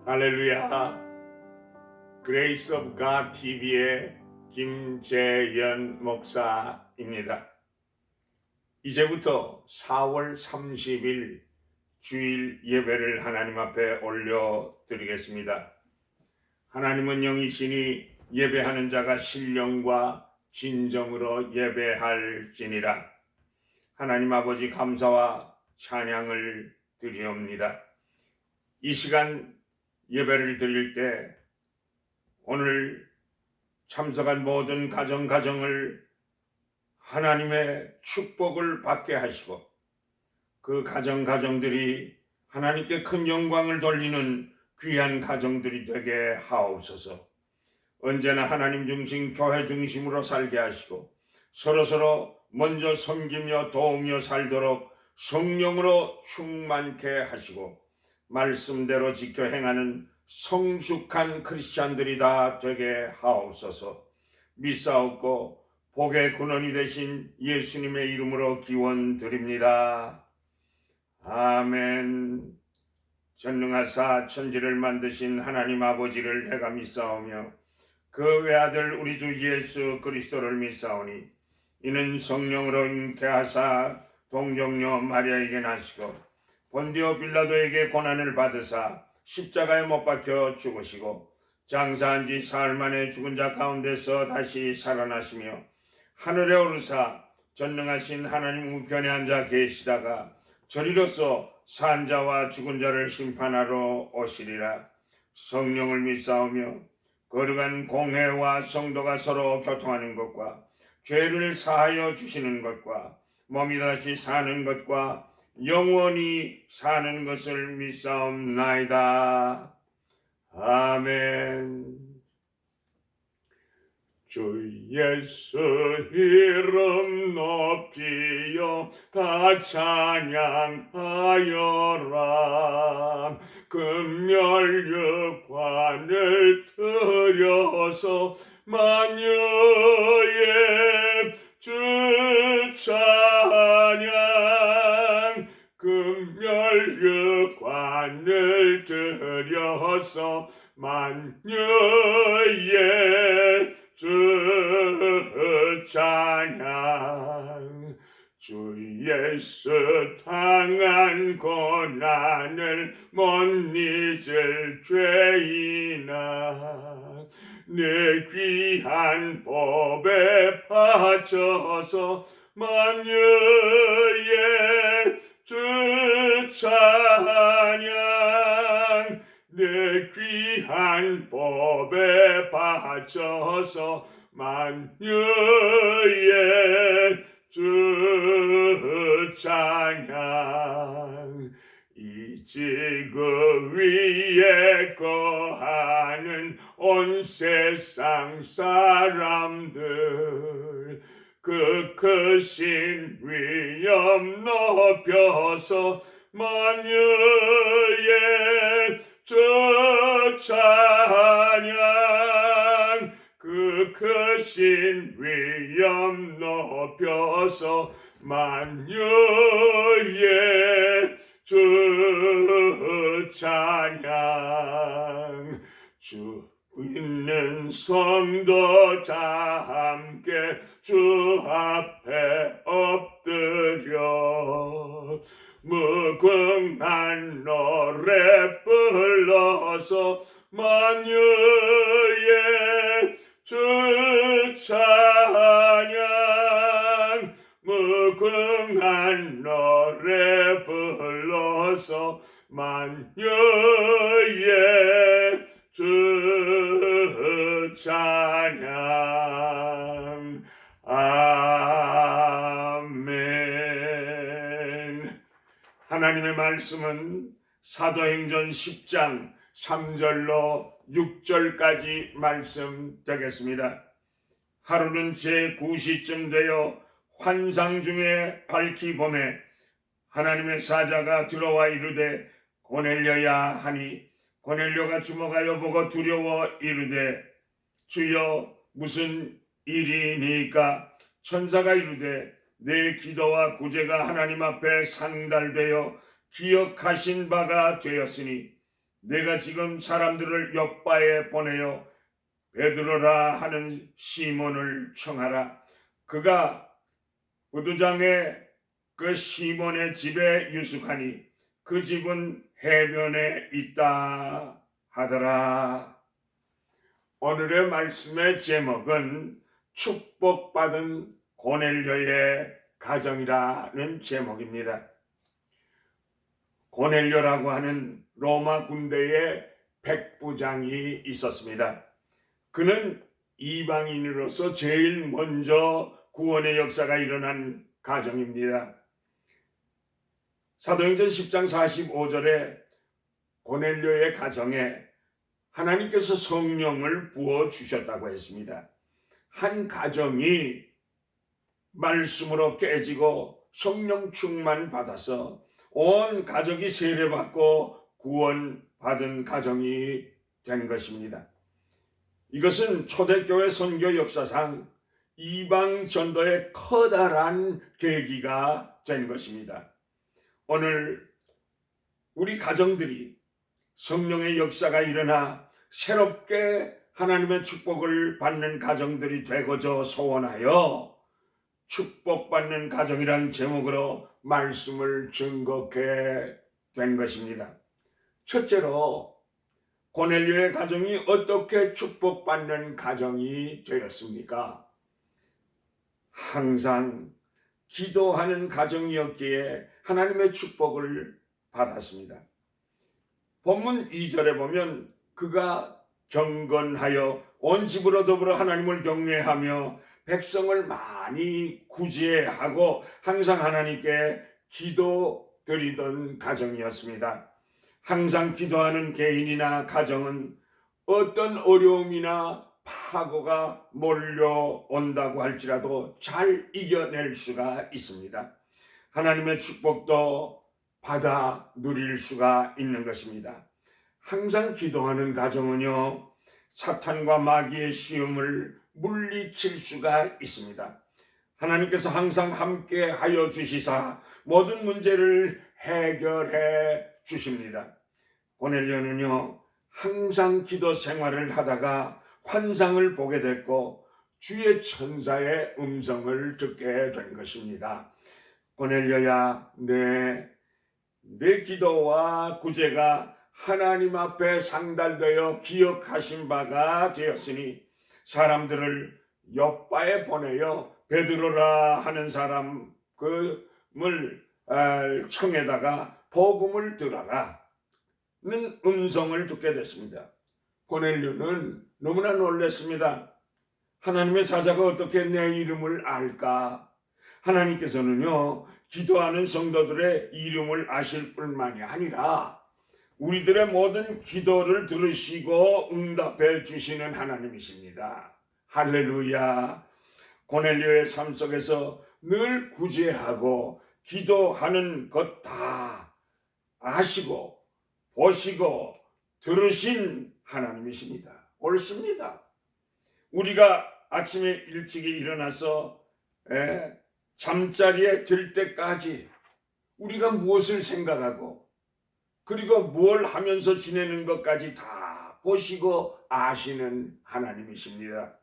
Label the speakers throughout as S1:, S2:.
S1: 할렐루야. 그레이스 오브 갓 TV의 김재연 목사입니다. 이제부터 4월 30일 주일 예배를 하나님 앞에 올려드리겠습니다. 하나님은 영이시니 예배하는 자가 신령과 진정으로 예배할지니라. 하나님 아버지 감사와 찬양을 드리옵니다. 이 시간 예배를 드릴 때 오늘 참석한 모든 가정을 하나님의 축복을 받게 하시고 그 가정들이 하나님께 큰 영광을 돌리는 귀한 가정들이 되게 하옵소서. 언제나 하나님 중심, 교회 중심으로 살게 하시고 서로 먼저 섬기며 도우며 살도록 성령으로 충만케 하시고 말씀대로 지켜 행하는 성숙한 크리스찬들이 다 되게 하옵소서. 믿사옵고 복의 근원이 되신 예수님의 이름으로 기원 드립니다. 아멘. 전능하사 천지를 만드신 하나님 아버지를 내가 믿사오며 그 외아들 우리 주 예수 그리스도를 믿사오니 이는 성령으로 잉태하사 동정녀 마리아에게 나시고 본디오 빌라도에게 고난을 받으사 십자가에 못 박혀 죽으시고 장사한 지 사흘 만에 죽은 자 가운데서 다시 살아나시며 하늘에 오르사 전능하신 하나님 우편에 앉아 계시다가 저리로서 산 자와 죽은 자를 심판하러 오시리라. 성령을 믿사오며 거룩한 공회와 성도가 서로 교통하는 것과 죄를 사하여 주시는 것과 몸이 다시 사는 것과 영원히 사는 것을 믿사옵나이다. 아멘. 주 예수 이름 높이여 다 찬양하여라. 금멸육관을 들여서 만유의 주 찬양. 금멸육관을 들여서 만유의 주 찬양. 주 예수 당한 고난을 못 잊을 죄인아 내 귀한 법에 빠져서 만유의 주 찬양. 내 귀한 법에 빠져서 만유의 주 찬양. 이 지구 위에 거하는 온 세상 사람들 그 크신 위엄 높여서 만유의 주 찬양. 그 크신 위엄 높여서 만유의 주 찬양. 주 있는 성도 다 함께 주 앞에 엎드려 무궁한 노래 불러서 만유의 주 찬양. 무궁한 노래 불러서 만유의 주 찬양. 아멘. 하나님의 말씀은 사도행전 10장 3절로 6절까지 말씀 되겠습니다. 하루는 제9시쯤 되어 환상 중에 밝히 보매 하나님의 사자가 들어와 이르되 고넬료야 하니 고넬료가 주목하여 보고 두려워 이르되 주여 무슨 일이니까? 천사가 이르되 내 기도와 구제가 하나님 앞에 상달되어 기억하신 바가 되었으니 내가 지금 사람들을 옆바에 보내어 베드로라 하는 시몬을 청하라. 그가 부두장에 그 시몬의 집에 유숙하니 그 집은 해변에 있다 하더라. 오늘의 말씀의 제목은 축복받은 고넬료의 가정이라는 제목입니다. 고넬료라고 하는 로마 군대의 백부장이 있었습니다. 그는 이방인으로서 제일 먼저 구원의 역사가 일어난 가정입니다. 사도행전 10장 45절에 고넬료의 가정에 하나님께서 성령을 부어주셨다고 했습니다. 한 가정이 말씀으로 깨지고 성령 충만 받아서 온 가족이 세례받고 구원받은 가정이 된 것입니다. 이것은 초대교회 선교 역사상 이방 전도의 커다란 계기가 된 것입니다. 오늘 우리 가정들이 성령의 역사가 일어나 새롭게 하나님의 축복을 받는 가정들이 되고자 소원하여 축복받는 가정이란 제목으로 말씀을 증거하게 된 것입니다. 첫째로 고넬료의 가정이 어떻게 축복받는 가정이 되었습니까? 항상 기도하는 가정이었기에 하나님의 축복을 받았습니다. 본문 2절에 보면 그가 경건하여 온 집으로 더불어 하나님을 경외하며 백성을 많이 구제하고 항상 하나님께 기도드리던 가정이었습니다. 항상 기도하는 개인이나 가정은 어떤 어려움이나 파고가 몰려온다고 할지라도 잘 이겨낼 수가 있습니다. 하나님의 축복도 받아 누릴 수가 있는 것입니다. 항상 기도하는 가정은요, 사탄과 마귀의 시험을 물리칠 수가 있습니다. 하나님께서 항상 함께 하여 주시사 모든 문제를 해결해 주십니다. 고넬료는요, 항상 기도 생활을 하다가 환상을 보게 됐고 주의 천사의 음성을 듣게 된 것입니다. 고넬료야, 내 기도와 구제가 하나님 앞에 상달되어 기억하신 바가 되었으니 사람들을 옆바에 보내어 베드로라 하는 사람을 청에다가 복음을 들어라는 음성을 듣게 됐습니다. 고넬료는 너무나 놀랐습니다. 하나님의 사자가 어떻게 내 이름을 알까? 하나님께서는요, 기도하는 성도들의 이름을 아실 뿐만이 아니라 우리들의 모든 기도를 들으시고 응답해 주시는 하나님이십니다. 할렐루야. 고넬료의 삶 속에서 늘 구제하고 기도하는 것 다 아시고 보시고 들으신 하나님이십니다. 옳습니다. 우리가 아침에 일찍이 일어나서 잠자리에 들 때까지 우리가 무엇을 생각하고 그리고 뭘 하면서 지내는 것까지 다 보시고 아시는 하나님이십니다.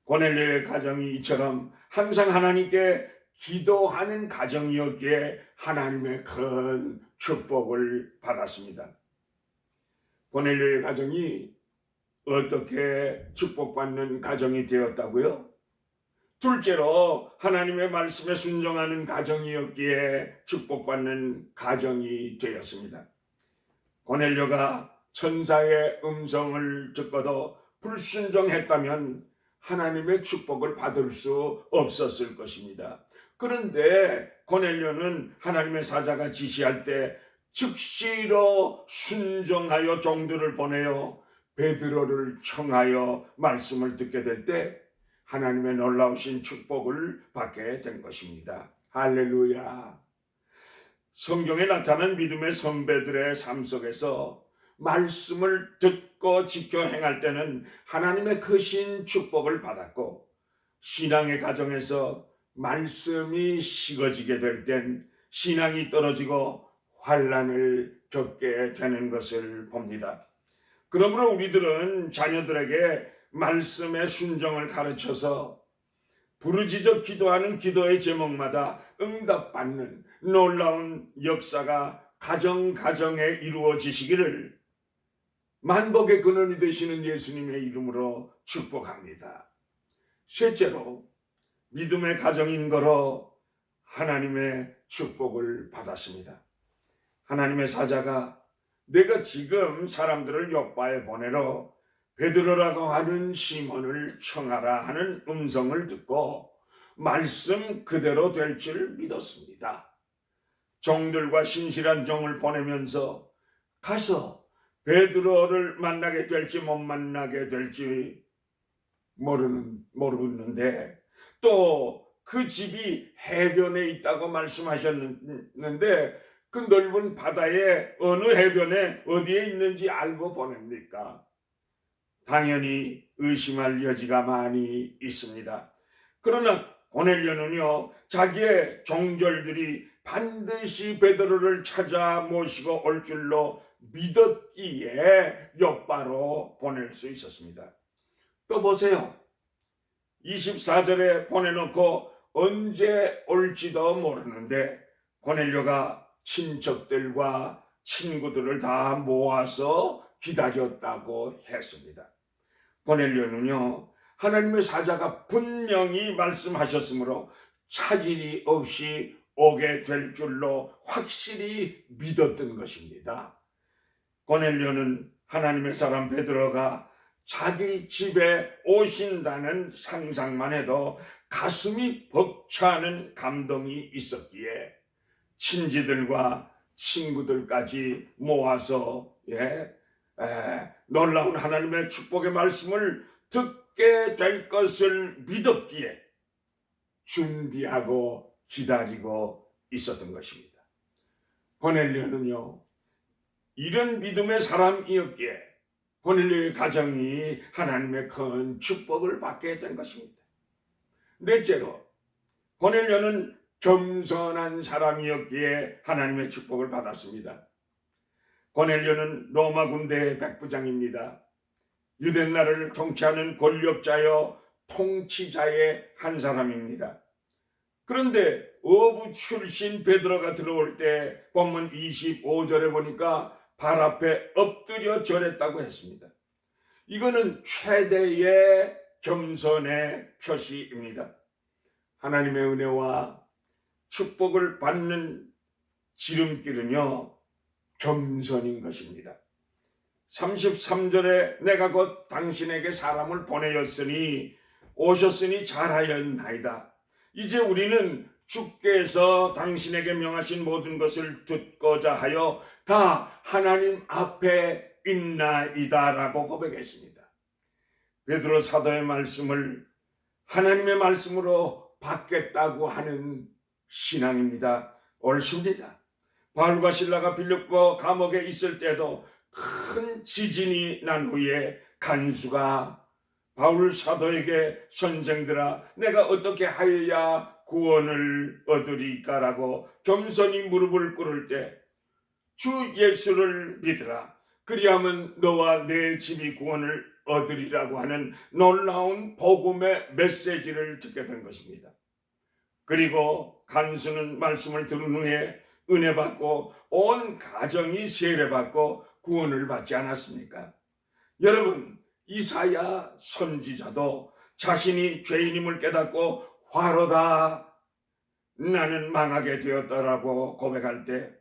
S1: 고넬료의 가정이 이처럼 항상 하나님께 기도하는 가정이었기에 하나님의 큰 축복을 받았습니다. 고넬료의 가정이 어떻게 축복받는 가정이 되었다고요? 둘째로 하나님의 말씀에 순종하는 가정이었기에 축복받는 가정이 되었습니다. 고넬료가 천사의 음성을 듣고도 불순종했다면 하나님의 축복을 받을 수 없었을 것입니다. 그런데 고넬료는 하나님의 사자가 지시할 때 즉시로 순종하여 종들을 보내어 베드로를 청하여 말씀을 듣게 될 때 하나님의 놀라우신 축복을 받게 된 것입니다. 할렐루야. 성경에 나타난 믿음의 선배들의 삶 속에서 말씀을 듣고 지켜 행할 때는 하나님의 크신 축복을 받았고, 신앙의 가정에서 말씀이 식어지게 될 땐 신앙이 떨어지고 환난을 겪게 되는 것을 봅니다. 그러므로 우리들은 자녀들에게 말씀의 순종을 가르쳐서 부르짖어 기도하는 기도의 제목마다 응답받는 놀라운 역사가 가정가정에 이루어지시기를 만복의 근원이 되시는 예수님의 이름으로 축복합니다. 셋째로 믿음의 가정인 거로 하나님의 축복을 받았습니다. 하나님의 사자가 내가 지금 사람들을 요바에 보내러 베드로라고 하는 시몬을 청하라 하는 음성을 듣고 말씀 그대로 될 줄 믿었습니다. 종들과 신실한 종을 보내면서 가서 베드로를 만나게 될지 못 만나게 될지 모르는데 또 그 집이 해변에 있다고 말씀하셨는데 그 넓은 바다의 어느 해변에 어디에 있는지 알고 보냅니까? 당연히 의심할 여지가 많이 있습니다. 그러나 고넬료는요, 자기의 종절들이 반드시 베드로를 찾아 모시고 올 줄로 믿었기에 요바로 보낼 수 있었습니다. 또 보세요. 24절에 보내놓고 언제 올지도 모르는데 고넬료가 친척들과 친구들을 다 모아서 기다렸다고 했습니다. 고넬료는요, 하나님의 사자가 분명히 말씀하셨으므로 차질이 없이 오게 될 줄로 확실히 믿었던 것입니다. 고넬료는 하나님의 사람 베드로가 자기 집에 오신다는 상상만 해도 가슴이 벅차는 감동이 있었기에 친지들과 친구들까지 모아서 놀라운 하나님의 축복의 말씀을 듣게 될 것을 믿었기에 준비하고 기다리고 있었던 것입니다. 고넬료는요, 이런 믿음의 사람이었기에 고넬료의 가정이 하나님의 큰 축복을 받게 된 것입니다. 넷째로 고넬료는 겸손한 사람이었기에 하나님의 축복을 받았습니다. 고넬료는 로마 군대의 백부장입니다. 유대 나라를 통치하는 권력자여 통치자의 한 사람입니다. 그런데 어부 출신 베드로가 들어올 때 본문 25절에 보니까 발 앞에 엎드려 절했다고 했습니다. 이거는 최대의 겸손의 표시입니다. 하나님의 은혜와 축복을 받는 지름길은요, 겸손인 것입니다. 33절에 내가 곧 당신에게 사람을 보내었으니 오셨으니 잘하였나이다. 이제 우리는 주께서 당신에게 명하신 모든 것을 듣고자 하여 다 하나님 앞에 있나이다라고 고백했습니다. 베드로 사도의 말씀을 하나님의 말씀으로 받겠다고 하는 신앙입니다. 옳습니다. 바울과 실라가 빌립보 감옥에 있을 때도 큰 지진이 난 후에 간수가 바울 사도에게 선생들아 내가 어떻게 하여야 구원을 얻으리까라고 겸손히 무릎을 꿇을 때 주 예수를 믿으라 그리하면 너와 내 집이 구원을 얻으리라고 하는 놀라운 복음의 메시지를 듣게 된 것입니다. 그리고 간수는 말씀을 들은 후에 은혜 받고 온 가정이 세례받고 구원을 받지 않았습니까? 여러분, 이사야 선지자도 자신이 죄인임을 깨닫고 화로다 나는 망하게 되었다라고 고백할 때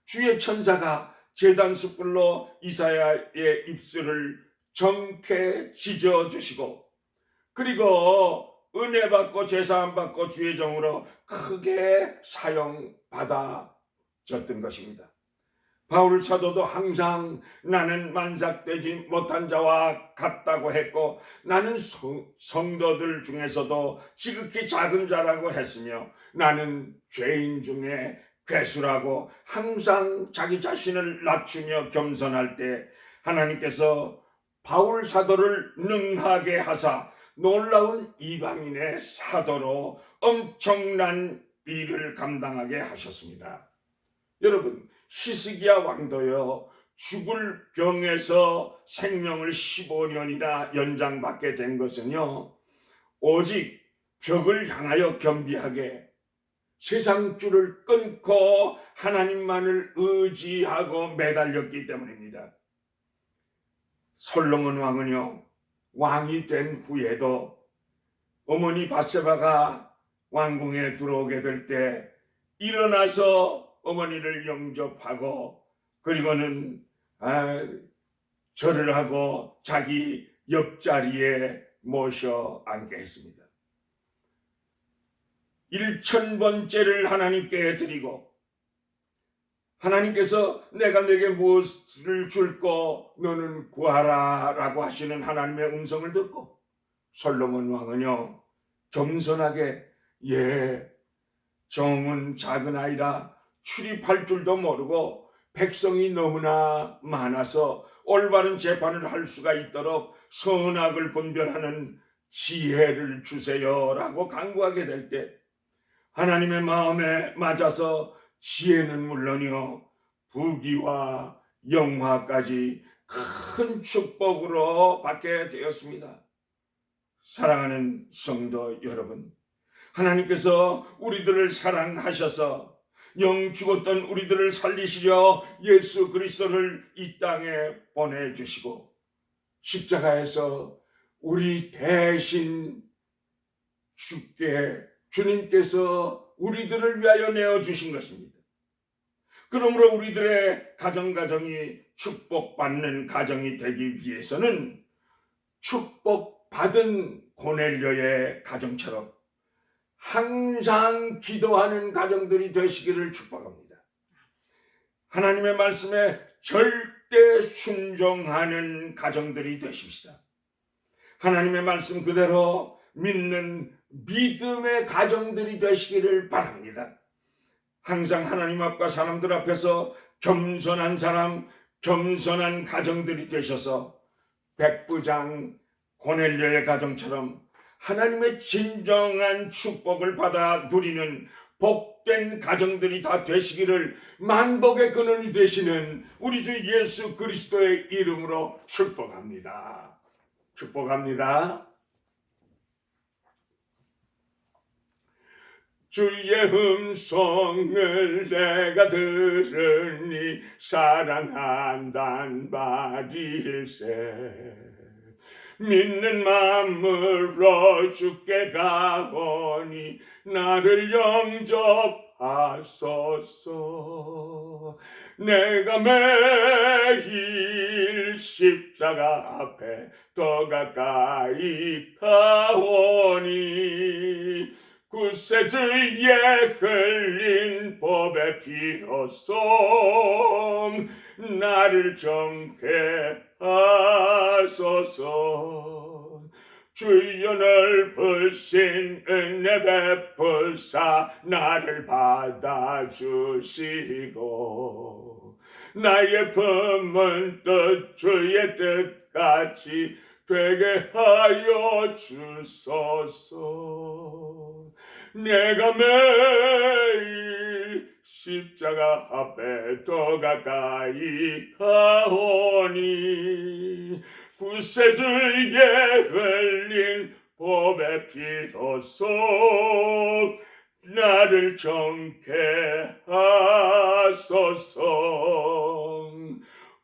S1: 주의 천사가 제단 숯불로 이사야의 입술을 정케 찢어주시고 그리고 은혜 받고 제사함 받고 주의 종으로 크게 사용받아졌던 것입니다. 바울 사도도 항상 나는 만삭되지 못한 자와 같다고 했고 나는 성도들 중에서도 지극히 작은 자라고 했으며 나는 죄인 중에 괴수라고 항상 자기 자신을 낮추며 겸손할 때 하나님께서 바울 사도를 능하게 하사 놀라운 이방인의 사도로 엄청난 일을 감당하게 하셨습니다. 여러분, 히스기야 왕도요 죽을 병에서 생명을 15년이나 연장받게 된 것은요, 오직 벽을 향하여 겸비하게 세상 줄을 끊고 하나님만을 의지하고 매달렸기 때문입니다. 솔로몬 왕은요, 왕이 된 후에도 어머니 바세바가 왕궁에 들어오게 될 때 일어나서 어머니를 영접하고 그리고는 절을 하고 자기 옆자리에 모셔 앉게 했습니다. 1000번째를 하나님께 드리고 하나님께서 내가 내게 무엇을 줄고 너는 구하라 라고 하시는 하나님의 음성을 듣고 솔로몬 왕은요, 겸손하게 정은 작은 아이라 출입할 줄도 모르고 백성이 너무나 많아서 올바른 재판을 할 수가 있도록 선악을 분별하는 지혜를 주세요 라고 간구하게 될 때 하나님의 마음에 맞아서 지혜는 물론이요, 부귀와 영화까지 큰 축복으로 받게 되었습니다. 사랑하는 성도 여러분, 하나님께서 우리들을 사랑하셔서 영 죽었던 우리들을 살리시려 예수 그리스도를 이 땅에 보내주시고 십자가에서 우리 대신 죽게 주님께서 우리들을 위하여 내어주신 것입니다. 그러므로 우리들의 가정이 축복받는 가정이 되기 위해서는 축복받은 고넬료의 가정처럼 항상 기도하는 가정들이 되시기를 축복합니다. 하나님의 말씀에 절대 순종하는 가정들이 되십시다. 하나님의 말씀 그대로 믿는 믿음의 가정들이 되시기를 바랍니다. 항상 하나님 앞과 사람들 앞에서 겸손한 사람, 겸손한 가정들이 되셔서 백부장 고넬료의 가정처럼 하나님의 진정한 축복을 받아 누리는 복된 가정들이 다 되시기를 만복의 근원이 되시는 우리 주 예수 그리스도의 이름으로 축복합니다. 축복합니다. 주의 음성을 내가 들으니 사랑한단 말일세. 믿는 마음으로 주께 가오니 나를 영접하소서. 내가 매일 십자가 앞에 더 가까이 가오니 구세주의 흘린 법의 피로써 나를 정케 하소서. 주여 넓으신 은혜 베푸사 나를 받아주시고 나의 품은 뜻 주의 뜻같이 되게 하여 주소서. 내가 매일 십자가 앞에 더 가까이 가오니 구세주의 흘린 법의 피로써 나를 정케 하소서.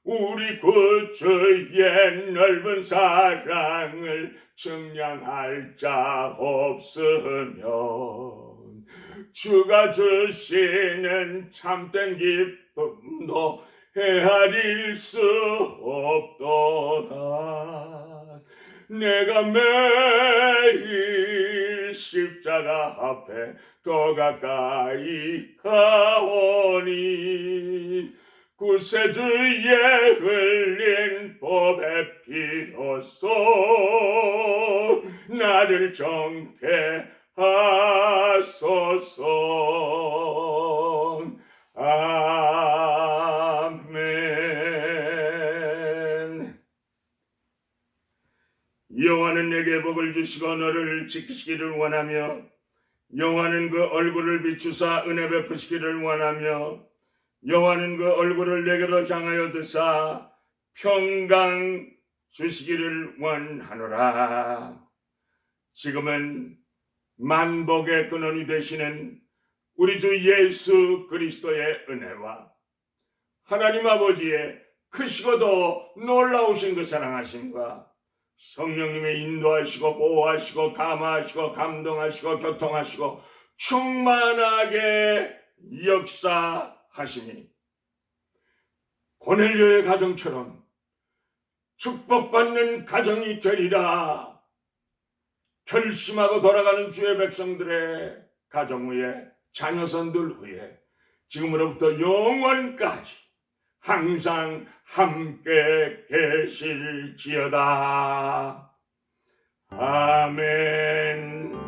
S1: 우리 구주의 넓은 사랑을 측량할 자 없으면 주가 주시는 참된 기쁨도 헤아릴 수 없도다. 내가 매일 십자가 앞에 더 가까이 가오니 구세주의 흘린 법의 피로써 나를 정케 하소서. 아멘. 여호와는 내게 복을 주시고 너를 지키시기를 원하며 여호와는 그 얼굴을 비추사 은혜 베푸시기를 원하며 여호와는 그 얼굴을 내게로 향하여 드사 평강 주시기를 원하노라. 지금은 만복의 근원이 되시는 우리 주 예수 그리스도의 은혜와 하나님 아버지의 크시고도 놀라우신 그 사랑하심과 성령님의 인도하시고 보호하시고 감화하시고 감동하시고 교통하시고 충만하게 역사하심이 고넬료의 가정처럼 축복받는 가정이 되리라 결심하고 돌아가는 주의 백성들의 가정 위에 자녀선들 위에 지금으로부터 영원까지 항상 함께 계실지어다. 아멘.